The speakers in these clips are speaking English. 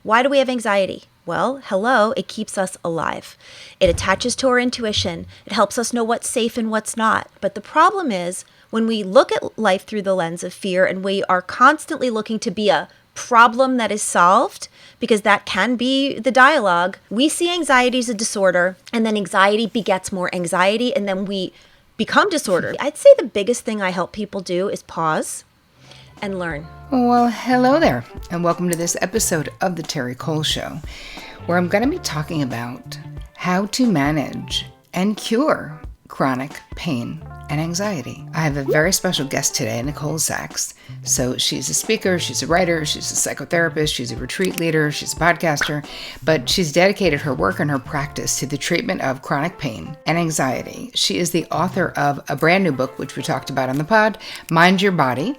Why do we have anxiety? Well, hello, it keeps us alive. It attaches to our intuition. It helps us know what's safe and what's not. But the problem is when we look at life through the lens of fear and we are constantly looking to be a problem that is solved, because that can be the dialogue, we see anxiety as a disorder, and then anxiety begets more anxiety, and then we become disordered. I'd say the biggest thing I help people do is pause and learn. Well, hello there, and welcome to this episode of the Terri Cole Show, where I'm going to be talking about how to manage and cure chronic pain and anxiety. I have a very special guest today, Nicole Sachs. So she's a speaker, she's a writer, she's a psychotherapist, she's a retreat leader, she's a podcaster, but she's dedicated her work and her practice to the treatment of chronic pain and anxiety. She is the author of a brand new book, which we talked about on the pod, Mind Your Body.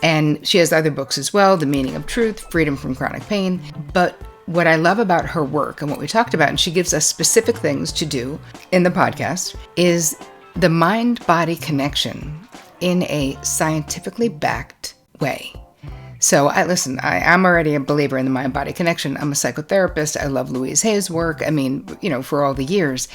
And she has other books as well, The Meaning of Truth, Freedom from Chronic Pain. But what I love about her work and what we talked about, and she gives us specific things to do in the podcast, is the mind-body connection in a scientifically backed way. So I'm already a believer in the mind-body connection. I'm a psychotherapist. I love Louise Hay's work. For all the years.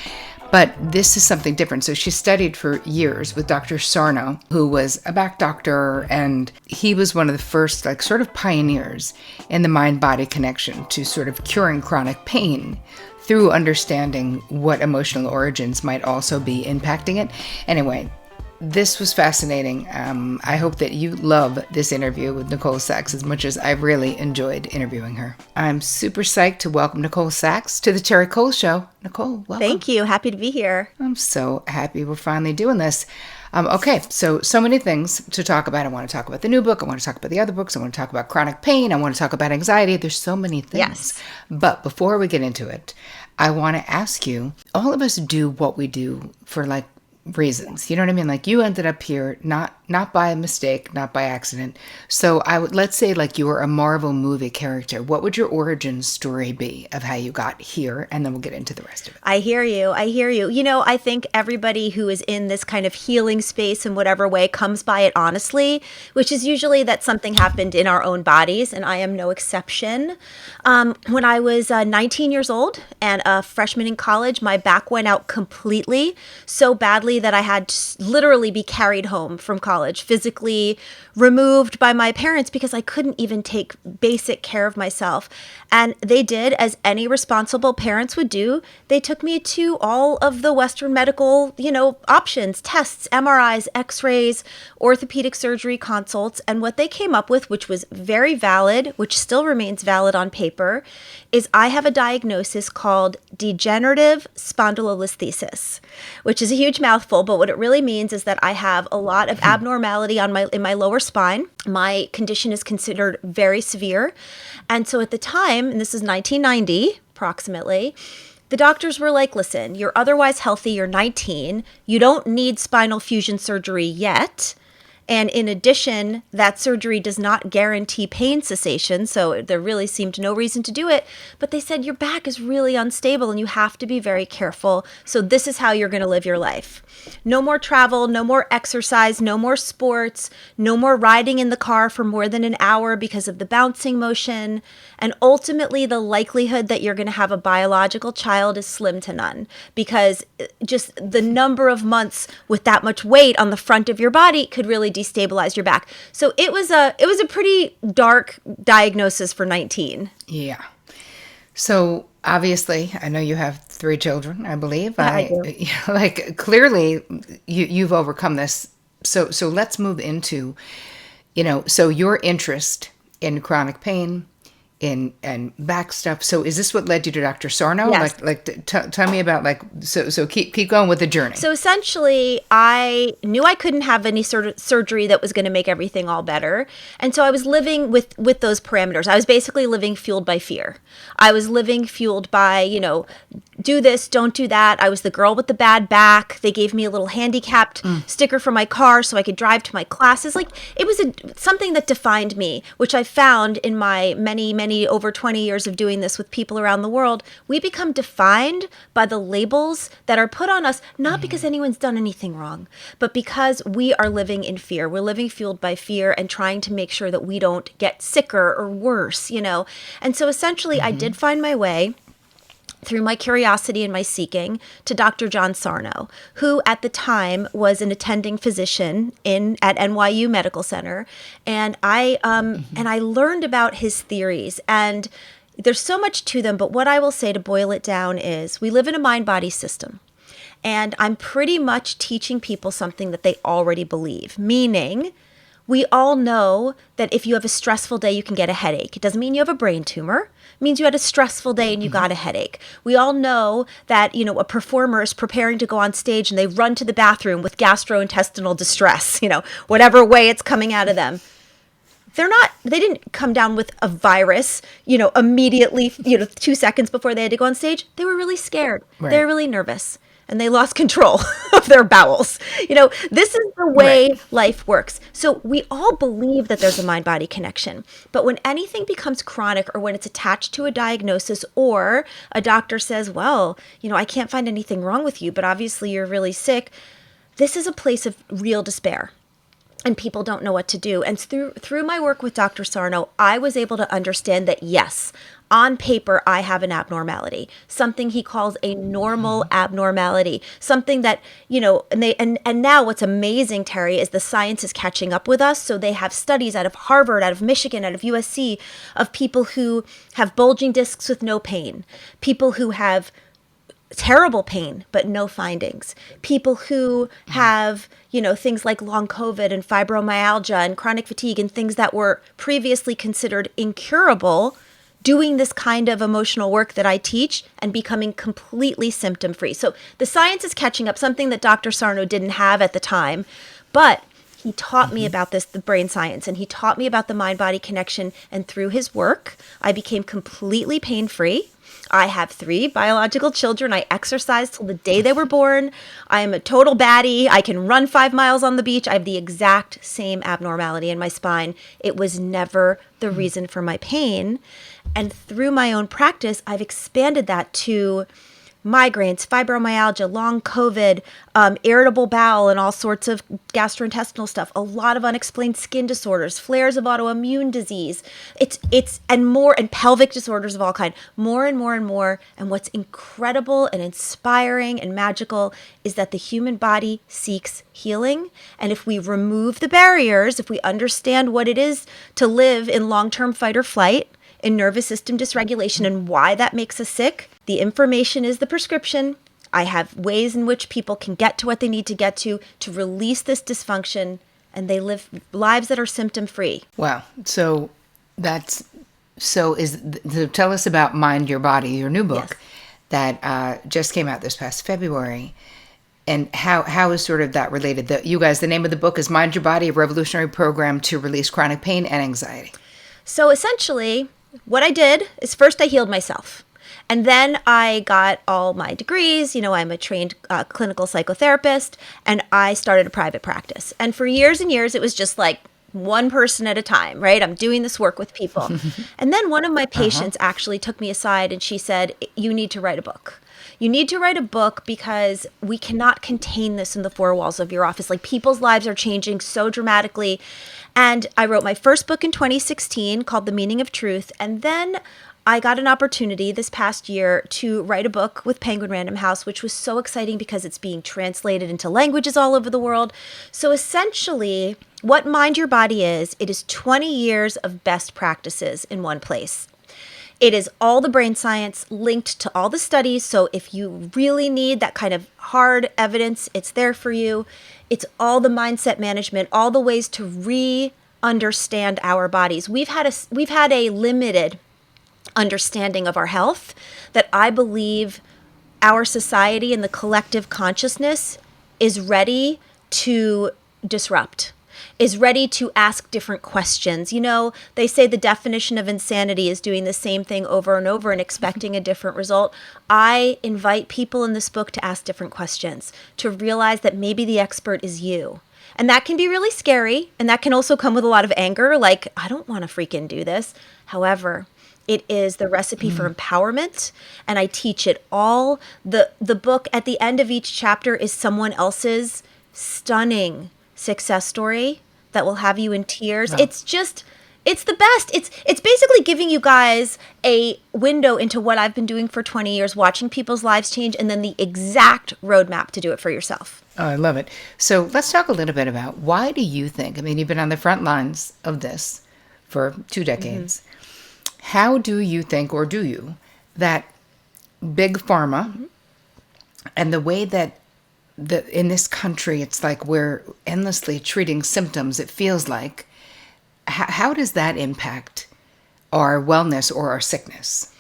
But this is something different. So she studied for years with Dr. Sarno, who was a back doctor, and he was one of the first sort of pioneers in the mind-body connection to sort of curing chronic pain through understanding what emotional origins might also be impacting it. Anyway, this was fascinating. I hope that you love this interview with Nicole Sachs as much as I really enjoyed interviewing her. I'm super psyched to welcome Nicole Sachs to the Terri Cole Show. Nicole, welcome. Thank you. Happy to be here. I'm so happy we're finally doing this. Okay, so many things to talk about. I want to talk about the new book. I want to talk about the other books. I want to talk about chronic pain. I want to talk about anxiety. There's so many things. Yes. But before we get into it, I want to ask you, all of us do what we do for reasons. You know what I mean? You ended up here, not by a mistake, not by accident. So let's say you were a Marvel movie character. What would your origin story be of how you got here? And then we'll get into the rest of it. I hear you. I think everybody who is in this kind of healing space in whatever way comes by it honestly, which is usually that something happened in our own bodies, and I am no exception. When I was 19 years old and a freshman in college, my back went out completely, so badly that I had to literally be carried home from college, physically removed by my parents because I couldn't even take basic care of myself. And they did, as any responsible parents would do, they took me to all of the Western medical, options, tests, MRIs, x-rays, orthopedic surgery consults. And what they came up with, which was very valid, which still remains valid on paper, is I have a diagnosis called degenerative spondylolisthesis, which is a huge mouthful, but what it really means is that I have a lot of abnormality in my lower spine. My condition is considered very severe. And so at the time, and this is 1990 approximately, the doctors were like, listen, you're otherwise healthy, you're 19, you don't need spinal fusion surgery yet. And in addition, that surgery does not guarantee pain cessation, so there really seemed no reason to do it. But they said your back is really unstable and you have to be very careful. So this is how you're going to live your life. No more travel, no more exercise, no more sports, no more riding in the car for more than an hour because of the bouncing motion. And ultimately, the likelihood that you're going to have a biological child is slim to none, because just the number of months with that much weight on the front of your body could really destabilize your back. So it was a pretty dark diagnosis for 19. Yeah. So obviously, I know you have 3 children, I believe. Yeah, I do. Clearly you've overcome this. So let's move into, so your interest in chronic pain, and back stuff. So is this what led you to Dr. Sarno? Yes. Tell me about so keep going with the journey. So essentially, I knew I couldn't have any sort of surgery that was going to make everything all better. And so I was living with those parameters. I was basically living fueled by fear. I was living fueled by, do this, don't do that. I was the girl with the bad back. They gave me a little handicapped sticker for my car so I could drive to my classes. It was something that defined me, which I found in my many over 20 years of doing this with people around the world, we become defined by the labels that are put on us, not because anyone's done anything wrong, but because we are living in fear. We're living fueled by fear and trying to make sure that we don't get sicker or worse, And so essentially, I did find my way through my curiosity and my seeking to Dr. John Sarno, who at the time was an attending physician at NYU Medical Center, and I learned about his theories, and there's so much to them, but what I will say to boil it down is we live in a mind-body system. And I'm pretty much teaching people something that they already believe, meaning we all know that if you have a stressful day, you can get a headache. It doesn't mean you have a brain tumor. It means you had a stressful day and you got a headache. We all know that, a performer is preparing to go on stage and they run to the bathroom with gastrointestinal distress, whatever way it's coming out of them. They didn't come down with a virus, immediately, 2 seconds before they had to go on stage. They were really scared. Right. They were really nervous. And they lost control of their bowels. This is the way life works. So we all believe that there's a mind-body connection. But when anything becomes chronic or when it's attached to a diagnosis or a doctor says, well, I can't find anything wrong with you, but obviously you're really sick, this is a place of real despair. And people don't know what to do. And through my work with Dr. Sarno, I was able to understand that, yes, on paper, I have an abnormality, something he calls a normal abnormality, something that, and now what's amazing, Terri, is the science is catching up with us. So they have studies out of Harvard, out of Michigan, out of USC of people who have bulging discs with no pain, people who have terrible pain, but no findings. People who have, things like long COVID and fibromyalgia and chronic fatigue and things that were previously considered incurable, doing this kind of emotional work that I teach and becoming completely symptom-free. So the science is catching up, something that Dr. Sarno didn't have at the time, but he taught me about the brain science, and he taught me about the mind-body connection, and through his work, I became completely pain-free. I have 3 biological children. I exercised till the day they were born. I am a total baddie. I can run 5 miles on the beach. I have the exact same abnormality in my spine. It was never the reason for my pain. And through my own practice, I've expanded that to migraines, fibromyalgia, long COVID, irritable bowel, and all sorts of gastrointestinal stuff, a lot of unexplained skin disorders, flares of autoimmune disease, and pelvic disorders of all kind, more and more and more. And what's incredible and inspiring and magical is that the human body seeks healing. And if we remove the barriers, if we understand what it is to live in long-term fight or flight, in nervous system dysregulation, and why that makes us sick, the information is the prescription. I have ways in which people can get to what they need to get to release this dysfunction, and they live lives that are symptom-free. Wow. So tell us about Mind Your Body, your new book that just came out this past February. And how is sort of that related? The name of the book is Mind Your Body, a revolutionary program to release chronic pain and anxiety. So essentially, what I did is first I healed myself. And then I got all my degrees. I'm a trained clinical psychotherapist, and I started a private practice. And for years and years, it was just like one person at a time, right? I'm doing this work with people. And then one of my patients actually took me aside and she said, you need to write a book. You need to write a book because we cannot contain this in the 4 walls of your office. Like, people's lives are changing so dramatically. And I wrote my first book in 2016 called The Meaning of Truth. And then I got an opportunity this past year to write a book with Penguin Random House, which was so exciting because it's being translated into languages all over the world. So essentially, what Mind Your Body is, it is 20 years of best practices in one place. It is all the brain science linked to all the studies. So if you really need that kind of hard evidence, it's there for you. It's all the mindset management, all the ways to re-understand our bodies. We've had a limited understanding of our health that I believe our society and the collective consciousness is ready to disrupt, is ready to ask different questions. They say the definition of insanity is doing the same thing over and over and expecting a different result. I invite people in this book to ask different questions, to realize that maybe the expert is you. And that can be really scary. And that can also come with a lot of anger. Like, I don't want to freaking do this. However, It is the recipe for empowerment, and I teach it all. The book at the end of each chapter is someone else's stunning success story that will have you in tears. Wow. It's the best. It's basically giving you guys a window into what I've been doing for 20 years, watching people's lives change, and then the exact roadmap to do it for yourself. Oh, I love it. So let's talk a little bit about, why do you think, I mean, you've been on the front lines of this for 2 decades. How do you think, or do you, that big pharma and the way that in this country, it's like we're endlessly treating symptoms, it feels like, how does that impact our wellness or our sickness?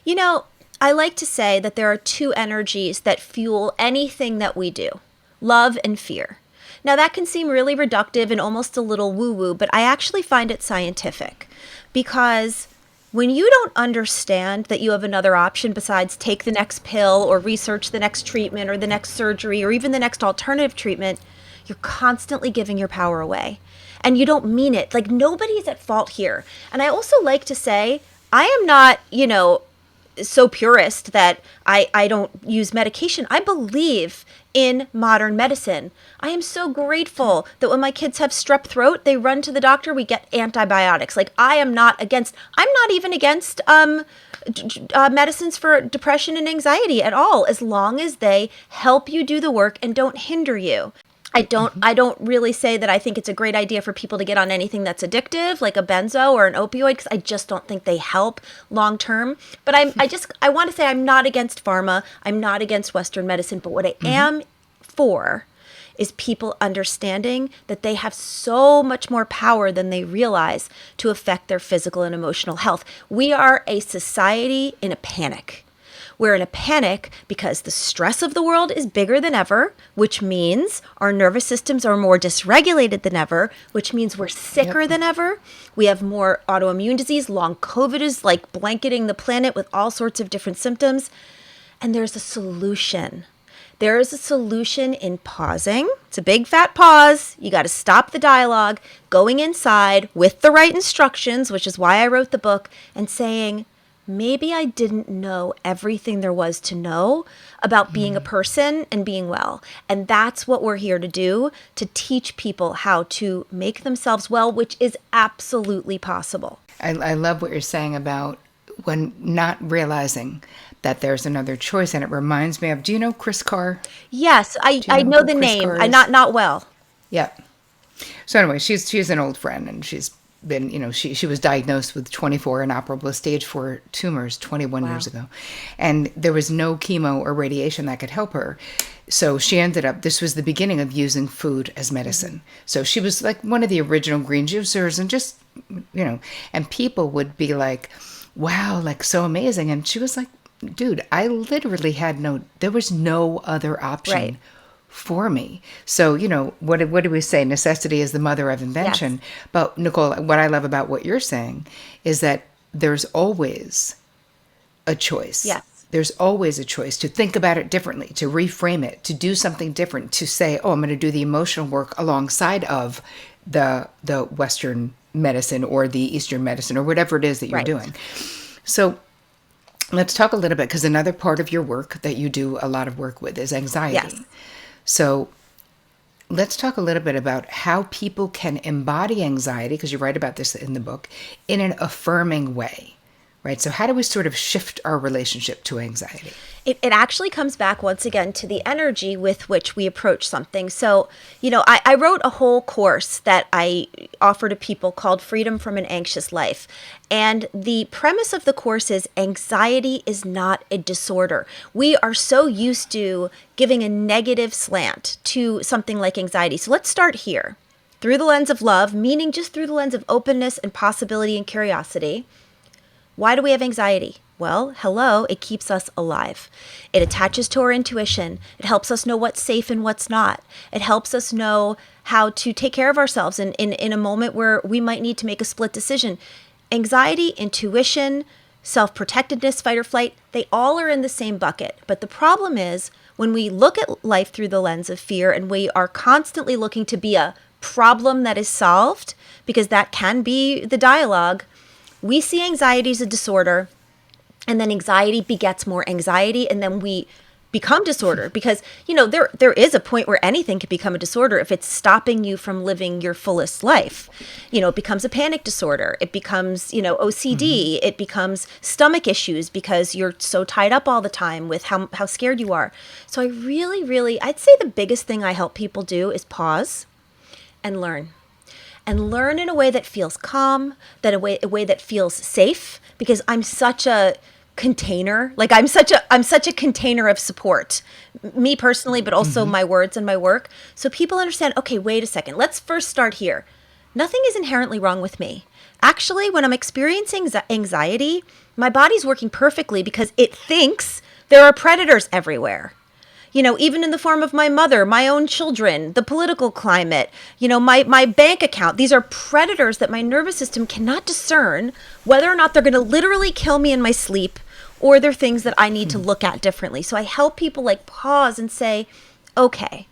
You know, I like to say that there are 2 energies that fuel anything that we do: love and fear. Now, that can seem really reductive and almost a little woo-woo, but I actually find it scientific, because when you don't understand that you have another option besides take the next pill or research the next treatment or the next surgery or even the next alternative treatment, you're constantly giving your power away. And you don't mean it. Like, nobody's at fault here. And I also like to say, I am not, so purist that I don't use medication. I believe in modern medicine. I am so grateful that when my kids have strep throat, they run to the doctor, we get antibiotics. Like, I'm not even against medicines for depression and anxiety at all, as long as they help you do the work and don't hinder you. I don't really say that I think it's a great idea for people to get on anything that's addictive, like a benzo or an opioid, because I just don't think they help long term. But I want to say I'm not against pharma. I'm not against Western medicine. But what I am for is people understanding that they have so much more power than they realize to affect their physical and emotional health. We are a society in a panic. We're in a panic because the stress of the world is bigger than ever, which means our nervous systems are more dysregulated than ever, which means we're sicker than ever. We have more autoimmune disease. Long COVID is like blanketing the planet with all sorts of different symptoms. And there's a solution. There is a solution in pausing. It's a big fat pause. You got to stop the dialogue, going inside with the right instructions, which is why I wrote the book, and saying, maybe I didn't know everything there was to know about being a person and being well. And that's what we're here to do, to teach people how to make themselves well, which is absolutely possible. I love what you're saying about when not realizing that there's another choice. And it reminds me of, do you know Chris Carr? Yes, I know the name. I'm not well. Yeah. So anyway, she's an old friend, and she's been, she was diagnosed with 24 inoperable stage 4 tumors 21 years ago. And there was no chemo or radiation that could help her. So she ended up, this was the beginning of using food as medicine. So she was like one of the original green juicers, and just, and people would be like, wow, like so amazing. And she was like, dude, I literally there was no other option for me. So, what do we say? Necessity is the mother of invention. Yes. But Nicole, what I love about what you're saying is that there's always a choice. Yes. There's always a choice to think about it differently, to reframe it, to do something different, to say, oh, I'm going to do the emotional work alongside of the Western medicine or the Eastern medicine or whatever it is that you're doing. So let's talk a little bit, because another part of your work that you do a lot of work with is anxiety. Yes. So let's talk a little bit about how people can embody anxiety, because you write about this in the book, in an affirming way, right? So how do we sort of shift our relationship to anxiety? It actually comes back once again to the energy with which we approach something. So, I wrote a whole course that I offer to people called Freedom from an Anxious Life. And the premise of the course is anxiety is not a disorder. We are so used to giving a negative slant to something like anxiety. So let's start here. Through the lens of love, meaning just through the lens of openness and possibility and curiosity. Why do we have anxiety? Well, hello, it keeps us alive. It attaches to our intuition. It helps us know what's safe and what's not. It helps us know how to take care of ourselves in a moment where we might need to make a split decision. Anxiety, intuition, self-protectedness, fight or flight, they all are in the same bucket. But the problem is when we look at life through the lens of fear and we are constantly looking to be a problem that is solved, because that can be the dialogue, we see anxiety as a disorder, and then anxiety begets more anxiety, and then we become disorder because, there is a point where anything can become a disorder if it's stopping you from living your fullest life. It becomes a panic disorder. It becomes, OCD. It becomes stomach issues because you're so tied up all the time with how scared you are. So I really, really, I'd say the biggest thing I help people do is pause and learn. And learn in a way that feels calm, a way that feels safe, because I'm such a container. Like I'm such a container of support, me personally, but also my words and my work. So people understand, okay, wait a second. Let's first start here. Nothing is inherently wrong with me. Actually, when I'm experiencing anxiety, my body's working perfectly because it thinks there are predators everywhere. Even in the form of my mother, my own children, the political climate, my bank account. These are predators that my nervous system cannot discern whether or not they're going to literally kill me in my sleep, or they're things that I need to look at differently. So I help people pause and say, okay,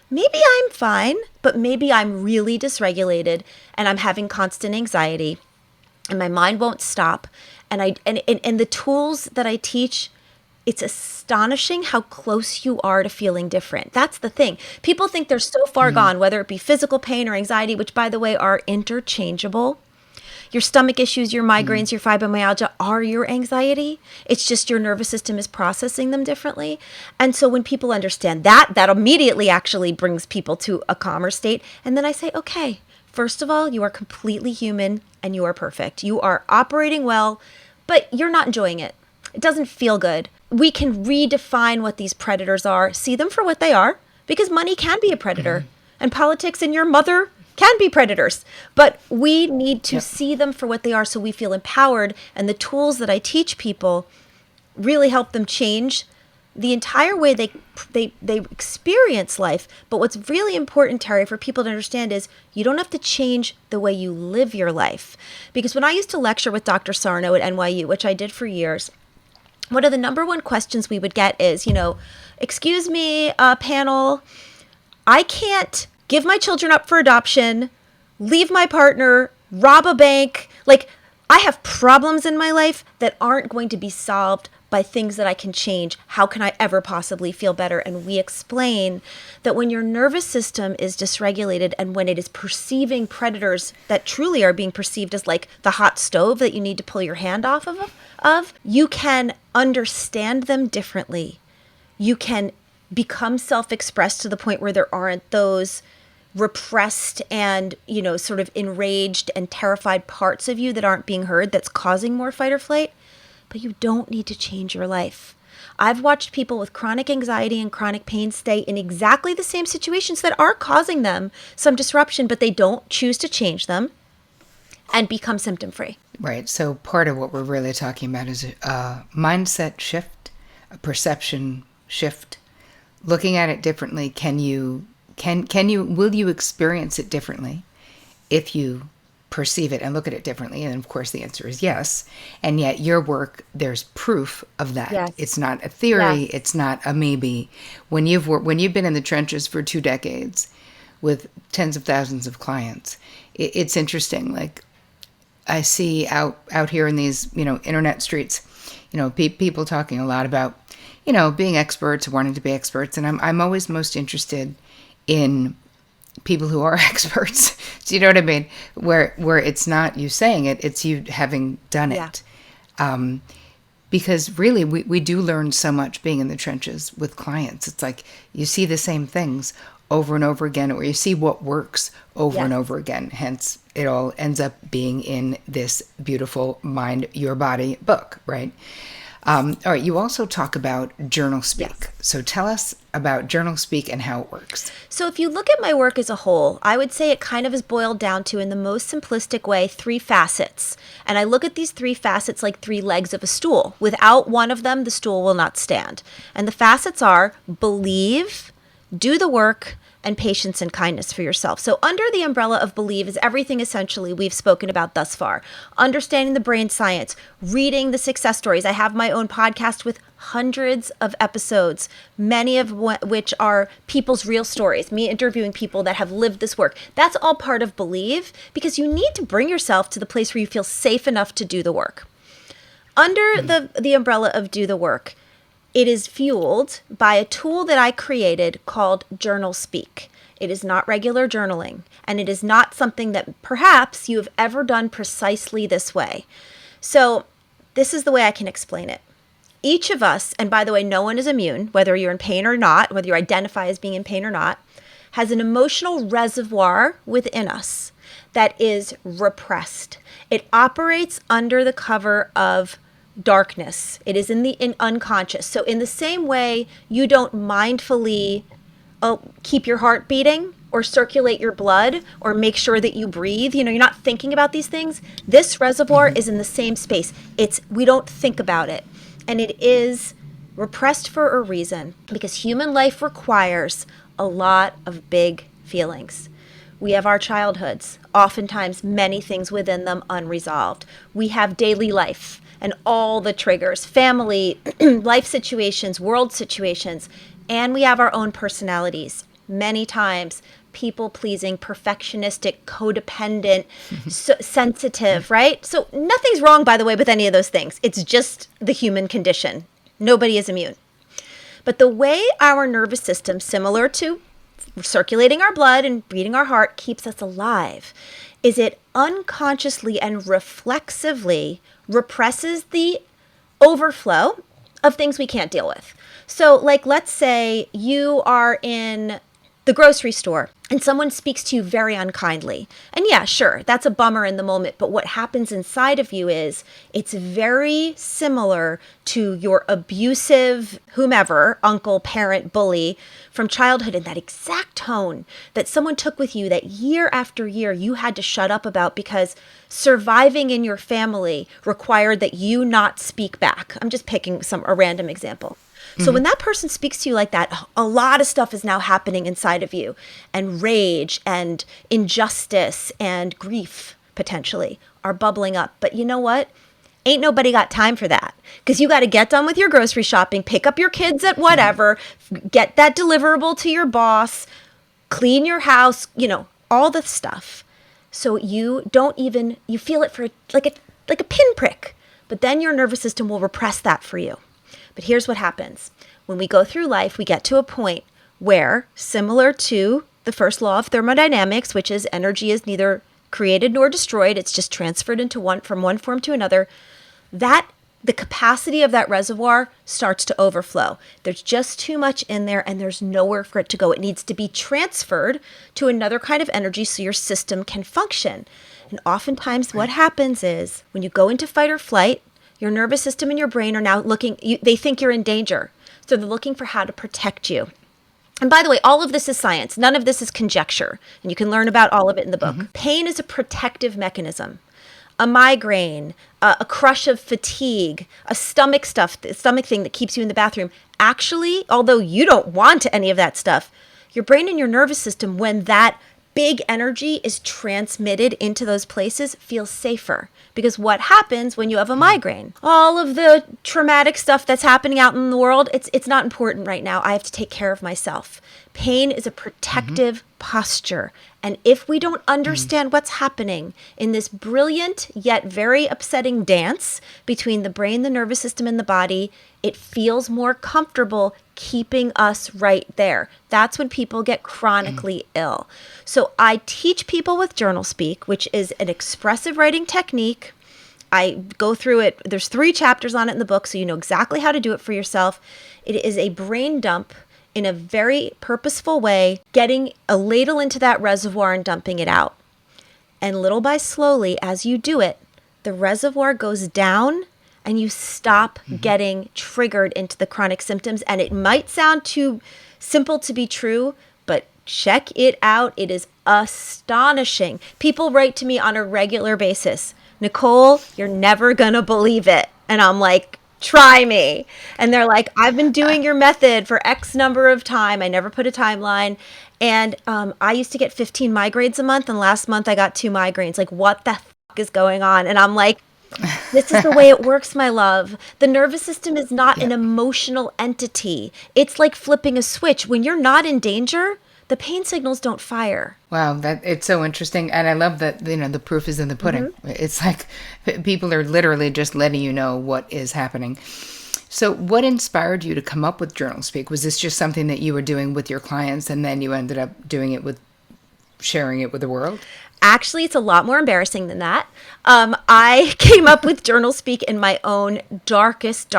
maybe I'm fine, but maybe I'm really dysregulated and I'm having constant anxiety and my mind won't stop. And the tools that I teach, it's astonishing how close you are to feeling different. That's the thing. People think they're so far gone, whether it be physical pain or anxiety, which, by the way, are interchangeable. Your stomach issues, your migraines, your fibromyalgia are your anxiety. It's just your nervous system is processing them differently. And so when people understand that immediately actually brings people to a calmer state. And then I say, okay, first of all, you are completely human and you are perfect. You are operating well, but you're not enjoying it. It doesn't feel good. We can redefine what these predators are, see them for what they are, because money can be a predator, and politics and your mother can be predators. But we need to see them for what they are so we feel empowered, and the tools that I teach people really help them change the entire way they experience life. But what's really important, Terri, for people to understand is you don't have to change the way you live your life. Because when I used to lecture with Dr. Sarno at NYU, which I did for years, one of the number one questions we would get is, excuse me, panel, I can't give my children up for adoption, leave my partner, rob a bank. I have problems in my life that aren't going to be solved by things that I can change. How can I ever possibly feel better? And we explain that when your nervous system is dysregulated and when it is perceiving predators that truly are being perceived as the hot stove that you need to pull your hand off of, you can understand them differently. You can become self-expressed to the point where there aren't those repressed and, sort of enraged and terrified parts of you that aren't being heard that's causing more fight or flight. But you don't need to change your life. I've watched people with chronic anxiety and chronic pain stay in exactly the same situations that are causing them some disruption, but they don't choose to change them and become symptom-free. Right. So part of what we're really talking about is a mindset shift, a perception shift, looking at it differently. Will you experience it differently if you perceive it and look at it differently? And of course the answer is yes. And yet your work, there's proof of that. Yes. It's not a theory. Yes. It's not a maybe. When you've been in the trenches for 2 decades with tens of thousands of clients, it's interesting. I see out here in these, internet streets, people talking a lot about, being experts, wanting to be experts. And I'm always most interested in people who are experts. Do you know what I mean? Where it's not you saying it, it's you having done it. Because really we do learn so much being in the trenches with clients. It's you see the same things over and over again, or you see what works over and over again. Hence, it all ends up being in this beautiful Mind Your Body book, right? All right, you also talk about journal speak. Yes. So tell us about journal speak and how it works. So if you look at my work as a whole, I would say it kind of is boiled down to, in the most simplistic way, 3 facets. And I look at these 3 facets like 3 legs of a stool. Without one of them, the stool will not stand. And the facets are believe, do the work, and patience and kindness for yourself. So under the umbrella of believe is everything essentially we've spoken about thus far. Understanding the brain science, reading the success stories. I have my own podcast with hundreds of episodes, many of which are people's real stories, me interviewing people that have lived this work. That's all part of believe, because you need to bring yourself to the place where you feel safe enough to do the work. Under the umbrella of do the work, it is fueled by a tool that I created called Journal Speak. It is not regular journaling, and it is not something that perhaps you have ever done precisely this way. So this is the way I can explain it. Each of us, and by the way, no one is immune, whether you're in pain or not, whether you identify as being in pain or not, has an emotional reservoir within us that is repressed. It operates under the cover of darkness. It is in unconscious. So in the same way you don't mindfully keep your heart beating or circulate your blood or make sure that you breathe, you're not thinking about these things. This reservoir is in the same space. We don't think about it. And it is repressed for a reason, because human life requires a lot of big feelings. We have our childhoods, oftentimes many things within them unresolved. We have daily life and all the triggers, family, life situations, world situations, and we have our own personalities. Many times, people-pleasing, perfectionistic, codependent, sensitive, right? So nothing's wrong, by the way, with any of those things. It's just the human condition. Nobody is immune. But the way our nervous system, similar to circulating our blood and beating our heart, keeps us alive, is it unconsciously and reflexively represses the overflow of things we can't deal with. So like, let's say you are in the grocery store and someone speaks to you very unkindly. And yeah, sure, that's a bummer in the moment. But what happens inside of you is it's very similar to your abusive, whomever, uncle, parent, bully from childhood, in that exact tone that someone took with you that year after year you had to shut up about because surviving in your family required that you not speak back. I'm just picking a random example. So when that person speaks to you like that, a lot of stuff is now happening inside of you, and rage and injustice and grief potentially are bubbling up. But you know what? Ain't nobody got time for that, because you got to get done with your grocery shopping, pick up your kids at whatever, get that deliverable to your boss, clean your house, all the stuff. So you feel it for like a pinprick, but then your nervous system will repress that for you. But here's what happens. When we go through life, we get to a point where, similar to the first law of thermodynamics, which is energy is neither created nor destroyed, it's just transferred from one form to another, that the capacity of that reservoir starts to overflow. There's just too much in there and there's nowhere for it to go. It needs to be transferred to another kind of energy so your system can function. And oftentimes what happens is when you go into fight or flight, your nervous system and your brain are now they think you're in danger. So they're looking for how to protect you. And by the way, all of this is science. None of this is conjecture. And you can learn about all of it in the book. Pain is a protective mechanism. A migraine, a crush of fatigue, a stomach thing that keeps you in the bathroom. Actually, although you don't want any of that stuff, your brain and your nervous system, when that big energy is transmitted into those places, feels safer. Because what happens when you have a migraine? All of the traumatic stuff that's happening out in the world, it's not important right now. I have to take care of myself. Pain is a protective posture. And if we don't understand what's happening in this brilliant yet very upsetting dance between the brain, the nervous system, and the body, it feels more comfortable keeping us right there. That's when people get chronically ill. So I teach people with Journal Speak, which is an expressive writing technique. I go through it. There's 3 chapters on it in the book, so you know exactly how to do it for yourself. It is a brain dump in a very purposeful way, getting a ladle into that reservoir and dumping it out. And little by slowly, as you do it, the reservoir goes down and you stop getting triggered into the chronic symptoms. And it might sound too simple to be true, but check it out. It is astonishing. People write to me on a regular basis, Nicole, you're never gonna believe it. And I'm like, Try me. And they're like, I've been doing your method for X number of time. I never put a timeline. And I used to get 15 migraines a month. And last month I got 2 migraines. Like, what the fuck is going on? And I'm like, this is the way it works, my love. The nervous system is not an Yeah. emotional entity. It's like flipping a switch. When you're not in danger, the pain signals don't fire. Wow, that it's so interesting, and I love that the proof is in the pudding. It's like people are literally just letting you know what is happening. So, what inspired you to come up with Journal Speak? Was this just something that you were doing with your clients, and then you ended up doing it with sharing it with the world? Actually, it's a lot more embarrassing than that. I came up with Journal Speak in my own darkest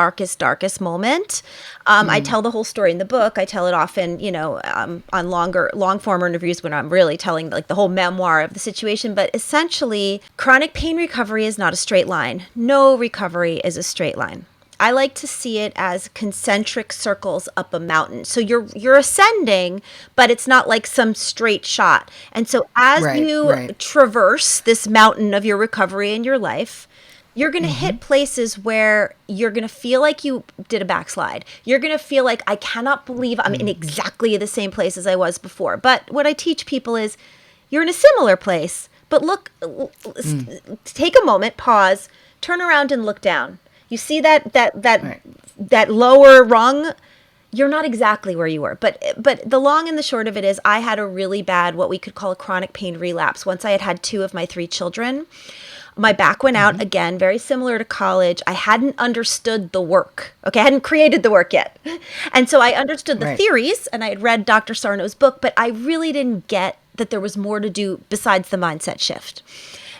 moment. I tell the whole story in the book. I tell it often, on long form interviews when I'm really telling like the whole memoir of the situation. But essentially, chronic pain recovery is not a straight line. No recovery is a straight line. I like to see it as concentric circles up a mountain. So you're ascending, but it's not like some straight shot. And so as you Right. traverse this mountain of your recovery in your life, you're going to hit places where you're going to feel like you did a backslide. You're going to feel like, I cannot believe I'm in exactly the same place as I was before. But what I teach people is you're in a similar place, but take a moment, pause, turn around and look down. You see Right. that lower rung? You're not exactly where you were. But the long and the short of it is I had a really bad, what we could call a chronic pain relapse. Once I had had 2 of my 3 children, my back went out again, very similar to college. I hadn't understood the work. Okay, I hadn't created the work yet. And so I understood the Right. theories and I had read Dr. Sarno's book, but I really didn't get that there was more to do besides the mindset shift.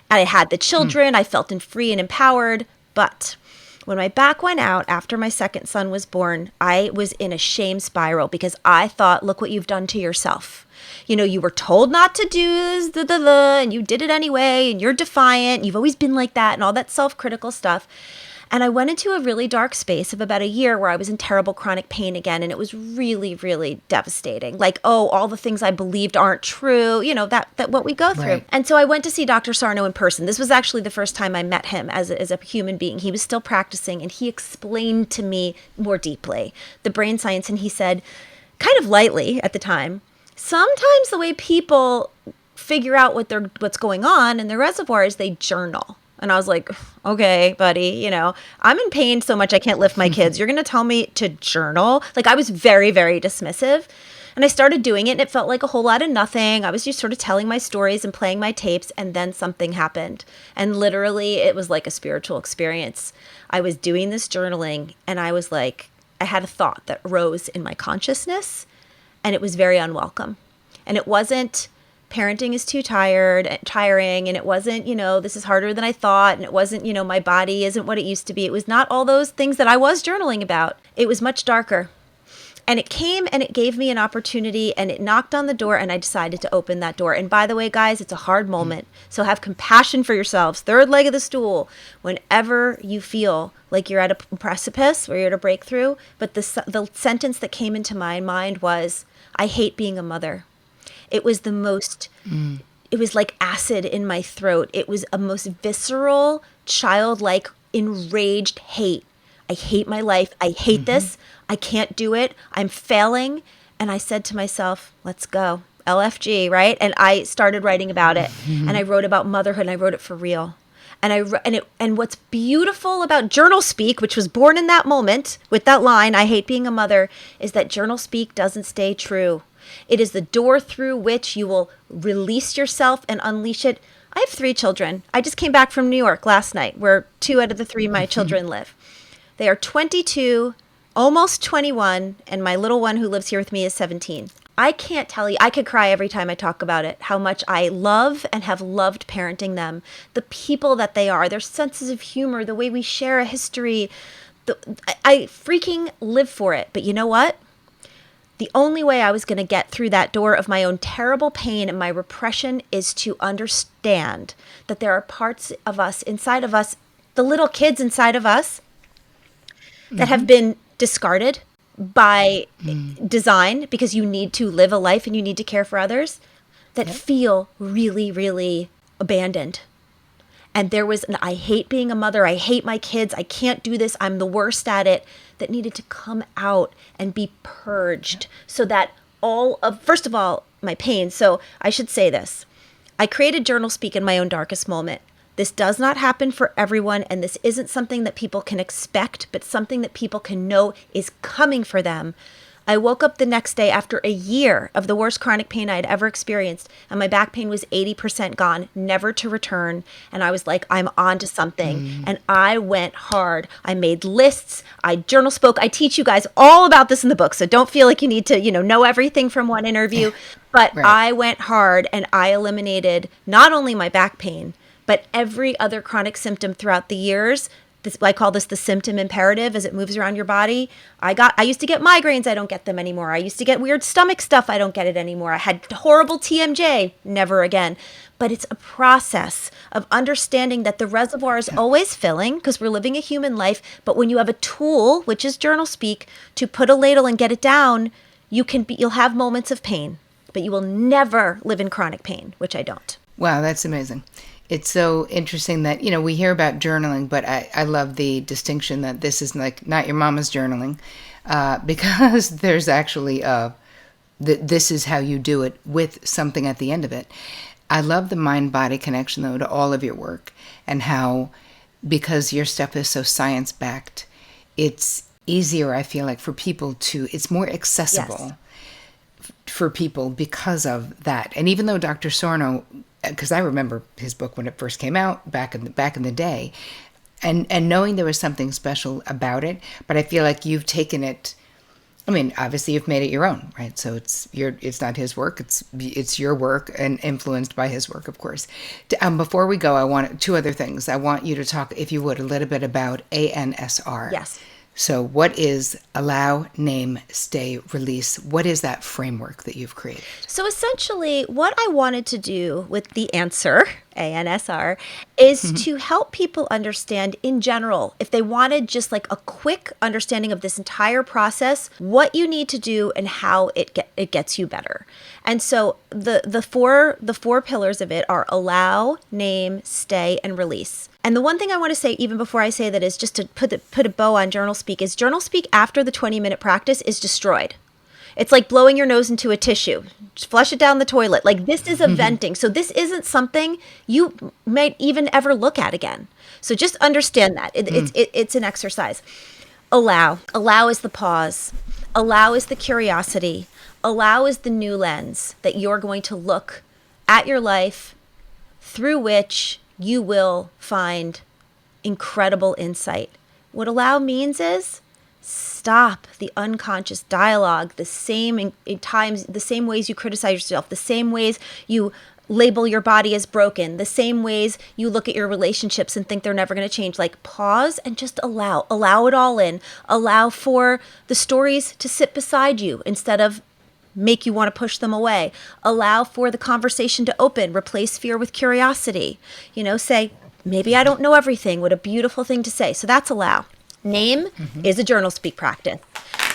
And I had the children, I felt free and empowered, but when my back went out after my second son was born, I was in a shame spiral because I thought, look what you've done to yourself. You were told not to do this, and you did it anyway, and you're defiant. You've always been like that, and all that self-critical stuff. And I went into a really dark space of about a year where I was in terrible chronic pain again. And it was really, really devastating. Like, oh, all the things I believed aren't true, that what we go through. Right. And so I went to see Dr. Sarno in person. This was actually the first time I met him as a human being. He was still practicing and he explained to me more deeply the brain science. And he said, kind of lightly at the time, sometimes the way people figure out what's going on in their reservoir is they journal. And I was like, okay, buddy, I'm in pain so much I can't lift my kids. You're going to tell me to journal? Like, I was very, very dismissive. And I started doing it and it felt like a whole lot of nothing. I was just sort of telling my stories and playing my tapes. And then something happened. And literally, it was like a spiritual experience. I was doing this journaling and I was like, I had a thought that rose in my consciousness and it was very unwelcome. And it wasn't, parenting is too tiring, and it wasn't, this is harder than I thought, and it wasn't, my body isn't what it used to be. It was not all those things that I was journaling about. It was much darker. And it came and it gave me an opportunity and it knocked on the door and I decided to open that door. And by the way, guys, it's a hard moment. So have compassion for yourselves. Third leg of the stool. Whenever you feel like you're at a precipice or you're at a breakthrough, but the sentence that came into my mind was, I hate being a mother. It was the most, it was like acid in my throat. It was a most visceral, childlike, enraged hate. I hate my life. I hate this. I can't do it. I'm failing. And I said to myself, let's go. LFG, right? And I started writing about it. And I wrote about motherhood and I wrote it for real. And what's beautiful about Journal Speak, which was born in that moment with that line, I hate being a mother, is that Journal Speak doesn't stay true. It is the door through which you will release yourself and unleash it. I have 3 children. I just came back from New York last night, where 2 out of the 3 of my children live. They are 22, almost 21, and my little one who lives here with me is 17. I can't tell you, I could cry every time I talk about it, how much I love and have loved parenting them. The people that they are, their senses of humor, the way we share a history. I freaking live for it. But you know what? The only way I was going to get through that door of my own terrible pain and my repression is to understand that there are parts of us, inside of us, the little kids inside of us, that have been discarded by design because you need to live a life and you need to care for others, that feel really, really abandoned. and there was an I hate being a mother, I hate my kids, I can't do this, I'm the worst at it, that needed to come out and be purged so that all of, first of all, my pain. So I should say this. I created Journal Speak in my own darkest moment. This does not happen for everyone, and this isn't something that people can expect, but something that people can know is coming for them. I woke up the next day after a year of the worst chronic pain I had ever experienced, and my back pain was 80% gone, never to return. And I was like, I'm on to something. And I went hard. I made lists. I journal spoke. I teach you guys all about this in the book, so don't feel like you need to, know everything from one interview. But Right. I went hard, and I eliminated not only my back pain, but every other chronic symptom throughout the years. I call this the symptom imperative as it moves around your body. I used to get migraines. I don't get them anymore. I used to get weird stomach stuff. I don't get it anymore. I had horrible TMJ. Never again. But it's a process of understanding that the reservoir is always filling because we're living a human life. But when you have a tool, which is Journal Speak, to put a ladle and get it down, you'll have moments of pain, but you will never live in chronic pain, which I don't. Wow, that's amazing. It's so interesting that, we hear about journaling, but I love the distinction that this is like not your mama's journaling, because there's actually, this is how you do it with something at the end of it. I love the mind-body connection, though, to all of your work, and how, because your stuff is so science-backed, it's easier, I feel like, for people it's more accessible for people because of that. And even though Dr. Sarno, because I remember his book when it first came out back in the day, and knowing there was something special about it, but I feel like you've taken it. I mean, obviously you've made it your own, right? So it's not his work; it's your work, and influenced by his work, of course. Before we go, I want two other things. I want you to talk, if you would, a little bit about ANSR. Yes. So what is allow, name, stay, release? What is that framework that you've created? So essentially, what I wanted to do with the answer, ANSR, is to help people understand in general, if they wanted just like a quick understanding of this entire process, what you need to do and how it gets you better. And so the four pillars of it are allow, name, stay, and release. And the one thing I want to say, even before I say that, is just to put a bow on Journal Speak, is Journal Speak after the 20-minute practice is destroyed. It's like blowing your nose into a tissue. Just flush it down the toilet. Like, this is a venting. So this isn't something you might even ever look at again. So just understand that. It's an exercise. Allow. Allow is the pause. Allow is the curiosity. Allow is the new lens that you're going to look at your life through which you will find incredible insight. What allow means is stop the unconscious dialogue, the same ways you criticize yourself, the same ways you label your body as broken, the same ways you look at your relationships and think they're never going to change. Like, pause and just allow it all in. Allow for the stories to sit beside you instead of make you want to push them away. Allow for the conversation to open. Replace fear with curiosity. Say, maybe I don't know everything. What a beautiful thing to say. So that's allow. Name is a Journal Speak practice.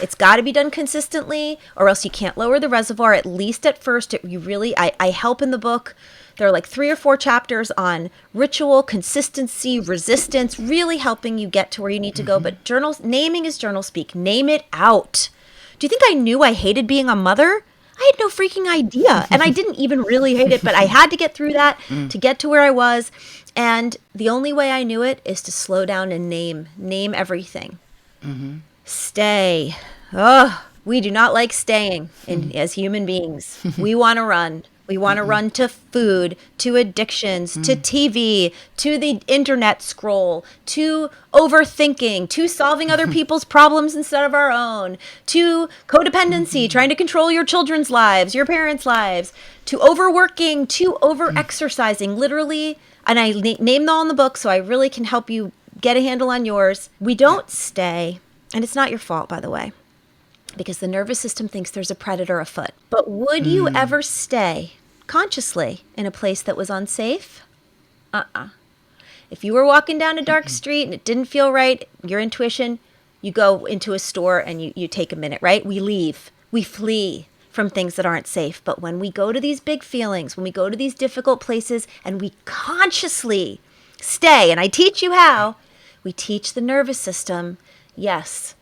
It's got to be done consistently, or else you can't lower the reservoir, at least at first. I help in the book. There are like 3 or 4 chapters on ritual, consistency, resistance, really helping you get to where you need to go. But naming is Journal Speak. Name it out. Do you think I knew I hated being a mother? I had no freaking idea. And I didn't even really hate it, but I had to get through that to get to where I was. And the only way I knew it is to slow down and name everything. Stay. Oh, we do not like staying as human beings. We want to run. We want to run to food, to addictions, to TV, to the internet scroll, to overthinking, to solving other people's problems instead of our own, to codependency, trying to control your children's lives, your parents' lives, to overworking, to over-exercising, literally. And I name them all in the book, so I really can help you get a handle on yours. We don't stay, and it's not your fault, by the way, because the nervous system thinks there's a predator afoot. But would you ever stay consciously in a place that was unsafe? If you were walking down a dark street and it didn't feel right, your intuition, you go into a store and you take a minute, right? We leave. We flee from things that aren't safe. But when we go to these big feelings, when we go to these difficult places and we consciously stay, and I teach you how. We teach the nervous system. Yes,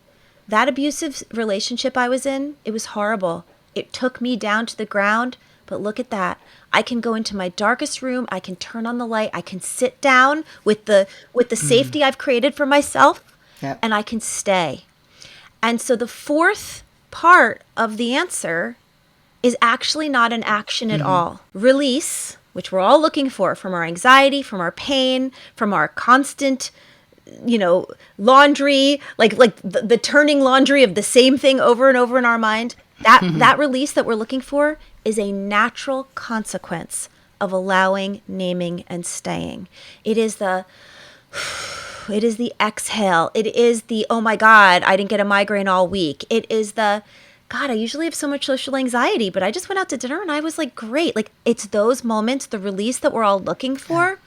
that abusive relationship I was in, it was horrible. It took me down to the ground, but look at that. I can go into my darkest room, I can turn on the light, I can sit down with the safety I've created for myself, Yep. and I can stay. And so the fourth part of the answer is actually not an action at all. Release, which we're all looking for from our anxiety, from our pain, from our constant, laundry, like the turning laundry of the same thing over and over in our mind. That release that we're looking for is a natural consequence of allowing, naming, and staying. It is the exhale. It is the, oh my God, I didn't get a migraine all week. It is the, God, I usually have so much social anxiety, but I just went out to dinner and I was like, great. Like, it's those moments, the release that we're all looking for,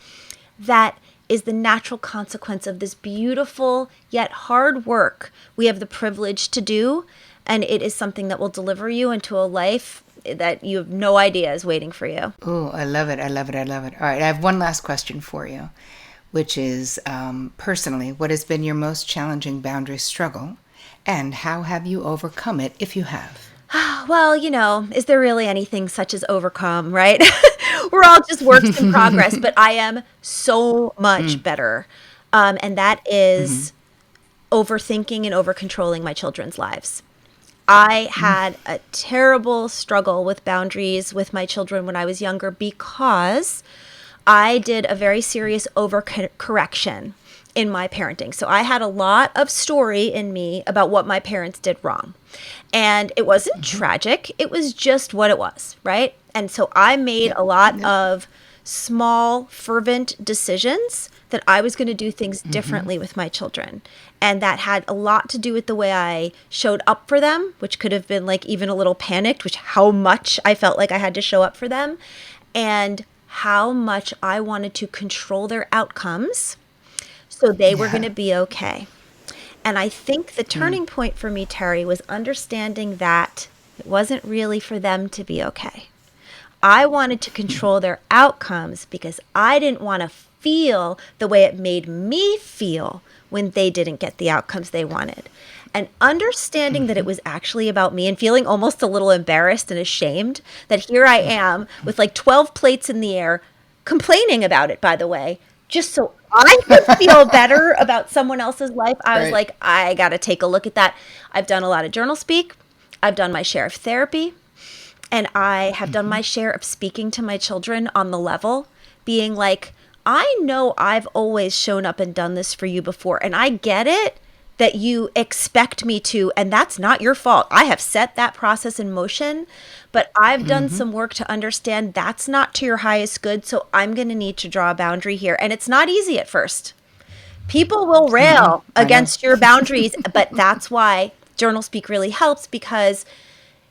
that is the natural consequence of this beautiful yet hard work we have the privilege to do. And it is something that will deliver you into a life that you have no idea is waiting for you. Oh, I love it. I love it. I love it. All right. I have one last question for you, which is, personally, what has been your most challenging boundary struggle, and how have you overcome it, if you have? Well, is there really anything such as overcome, right? We're all just works in progress, but I am so much better. And that is overthinking and overcontrolling my children's lives. I had a terrible struggle with boundaries with my children when I was younger because I did a very serious overcorrection in my parenting. So I had a lot of story in me about what my parents did wrong. And it wasn't tragic. It was just what it was, right? And so I made a lot of small, fervent decisions that I was going to do things differently with my children. And that had a lot to do with the way I showed up for them, which could have been like even a little panicked, which how much I felt like I had to show up for them, and how much I wanted to control their outcomes so they were going to be okay. And I think the turning point for me, Terri, was understanding that it wasn't really for them to be okay. I wanted to control their outcomes because I didn't want to feel the way it made me feel when they didn't get the outcomes they wanted. And understanding that it was actually about me and feeling almost a little embarrassed and ashamed that here I am with like 12 plates in the air, complaining about it, by the way, just so I could feel better about someone else's life. I was like, I got to take a look at that. I've done a lot of journal speak. I've done my share of therapy. And I have done my share of speaking to my children on the level, being like, I know I've always shown up and done this for you before. And I get it that you expect me to, and that's not your fault. I have set that process in motion, but I've done some work to understand that's not to your highest good. So I'm going to need to draw a boundary here. And it's not easy at first. People will rail against your boundaries, but that's why journal speak really helps, because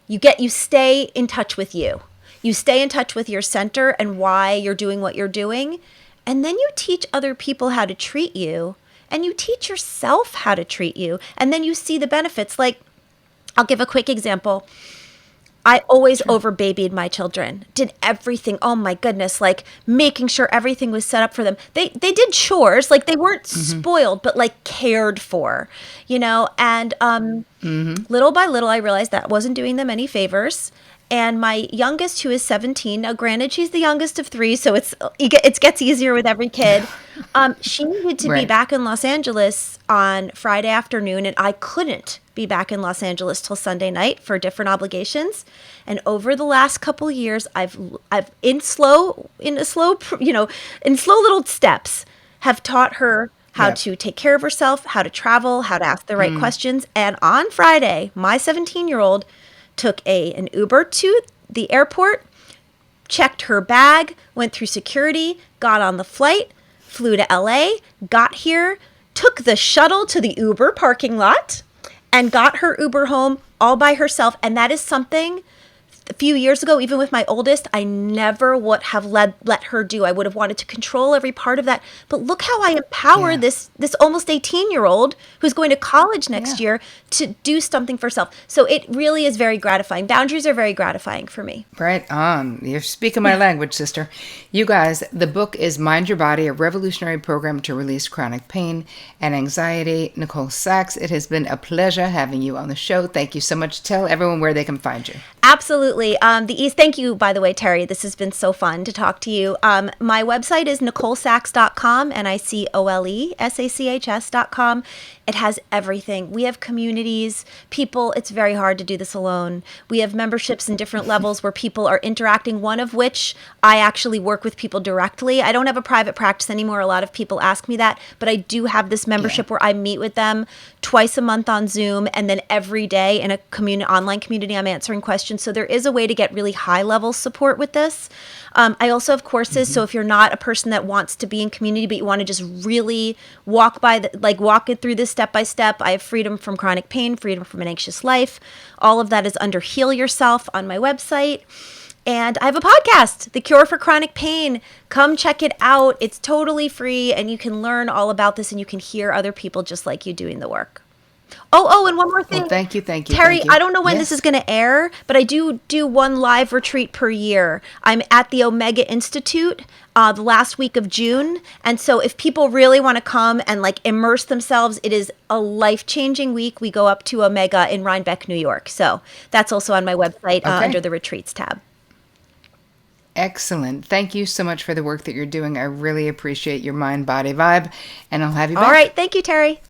you stay in touch with you. You stay in touch with your center and why you're doing what you're doing. And then you teach other people how to treat you, and you teach yourself how to treat you. And then you see the benefits. Like, I'll give a quick example. I always over-babied my children, did everything. Oh my goodness, like making sure everything was set up for them. They did chores, like they weren't spoiled, but like cared for, and little by little, I realized that wasn't doing them any favors. And my youngest, who is 17, now granted, she's the youngest of three, so it gets easier with every kid. She needed to be back in Los Angeles on Friday afternoon, and I couldn't be back in Los Angeles till Sunday night for different obligations. And over the last couple of years, I've in slow little steps, have taught her how to take care of herself, how to travel, how to ask the right questions. And on Friday, my 17-year-old took an Uber to the airport, checked her bag, went through security, got on the flight, flew to LA, got here, took the shuttle to the Uber parking lot, and got her Uber home all by herself. And that is something, few years ago, even with my oldest, I never would have let her do. I would have wanted to control every part of that. But look how I empower Yeah. this almost 18-year-old who's going to college next Yeah. year to do something for herself. So it really is very gratifying. Boundaries are very gratifying for me. Right on. You're speaking my language, sister. You guys, the book is Mind Your Body, a revolutionary program to release chronic pain and anxiety. Nicole Sachs, it has been a pleasure having you on the show. Thank you so much. Tell everyone where they can find you. Absolutely. Thank you, by the way, Terry. This has been so fun to talk to you. My website is NicoleSachs.com, NicoleSachs.com. It has everything. We have communities, people. It's very hard to do this alone. We have memberships in different levels where people are interacting, one of which I actually work with people directly. I don't have a private practice anymore. A lot of people ask me that, but I do have this membership where I meet with them twice a month on Zoom, and then every day in a online community, I'm answering questions. So there is a way to get really high level support with this. I also have courses. So if you're not a person that wants to be in community, but you want to just really walk it through this step by step, I have Freedom from Chronic Pain, Freedom from an Anxious Life. All of that is under Heal Yourself on my website. And I have a podcast, The Cure for Chronic Pain. Come check it out. It's totally free, and you can learn all about this, and you can hear other people just like you doing the work. And one more thing. Well, thank you. Terry, thank you. I don't know when Yes. this is going to air, but I do one live retreat per year. I'm at the Omega Institute the last week of June. And so if people really want to come and immerse themselves, it is a life-changing week. We go up to Omega in Rhinebeck, New York. So that's also on my website under the retreats tab. Excellent. Thank you so much for the work that you're doing. I really appreciate your mind-body vibe, and I'll have you back. All right. Thank you, Terry.